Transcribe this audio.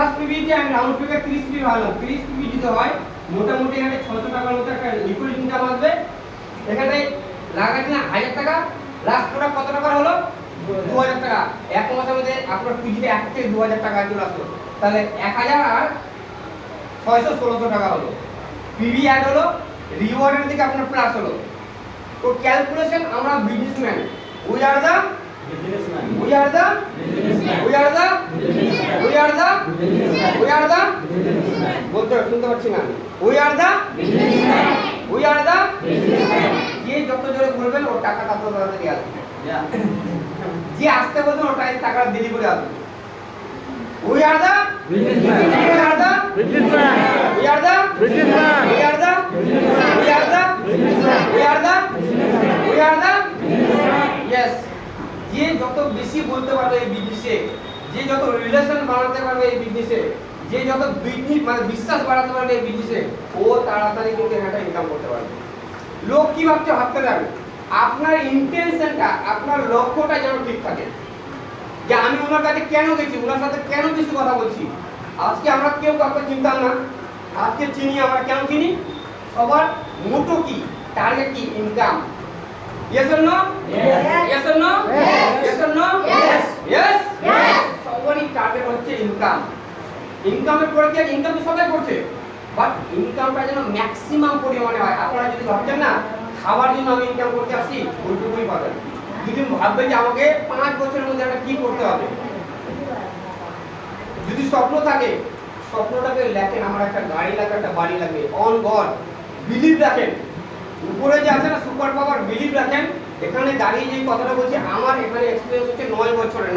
28 পিবিতে আমি round figure 30 PB ভাবলাম। 30 PB যদি হয় মোটামুটি এখানে 600 টাকার মতো একটা লিকুইড ইনকাম আসবে। এখানে লাগাচ্ছি না 1000 টাকা, লাস্ট প্রোডাক্ট কত টাকার হলো? 2000 টাকা। এক মাসের মধ্যে আপনার পিজিতে 1 থেকে 2000 টাকা চলে আসলো। তাহলে 1000 আর 600 1600 টাকা হলো। পিবি অ্যাড হলো, রিওয়ার্ডের দিকে আপনার প্লাস হলো। তো ক্যালকুলেশন আমরা businessman, we are the businessman, we are the businessman, we are the businessman, we are the businessman, we are the businessman, বলতে শুনতে পাচ্ছি না, we are the businessman, we are the businessman, যে যত জোরে বলবেন ওর টাকা তত তাড়াতাড়ি আসবে, যে আসতে বলবেন ওর টাকা দেরি করে আসবে। we are the businessman, we are the businessman, we are the businessman, we are the businessman, we are the businessman, we are the businessman, we are the businessman, yes. যে যত বেশি বলতে পারবে এই বিজনেসে, যে যত রিলেশন বানাতে পারবে এই বিজনেসে, যে যত বিজনেস মানে বিশ্বাস বাড়াতে পারবে এই বিজনেসে, ও তাড়াতাড়ি কিন্তু একটা ইনকাম করতে পারবে। লোক কি ভাবছে ভাবতে যাবে, আপনার ইন্টেনশনটা, আপনার লক্ষ্যটা যেন ঠিক থাকে, যে আমি ওনার কাছে কেন গেছি, ওনার সাথে কেন কিছু কথা বলছি। আজকে আমরা কেউ কাউকে চিনতাম না, আজকে চিনি। আমরা কেন চিনি? সবার মোটো কি, টার্গেট কি, income. Yes or no? Yes. Yes or no? Yes. Yes or no? Yes. Yes. Yes. সবারই টার্গেট হচ্ছে ইনকাম। ইনকামের পরে কি ইনকাম তো সবাই করছে, বাট ইনকামটা যেন ম্যাক্সিমাম পরিমাণে হয়। আপনারা যদি ভাবছেন না খাবার জন্য আমি ইনকাম করতে আসছি, ওইটুকুই পাবেন। যদি ভাববেন যে আমাকে 5 বছরের মধ্যে একটা কি করতে হবে, যদি স্বপ্ন থাকে, স্বপ্নটাকে লেখেন। আমার একটা গাড়ি লাগবে, একটা বাড়ি লাগবে, অন গড বিলিভ রাখেন। উপরে যে আছে না সুপার পাওয়ার, বিলিভ রাখেন। এখানে দাঁড়িয়ে যে কথাটা বলছি, আমার এখানে এক্সপিরিয়েন্স হচ্ছে 9 বছরের।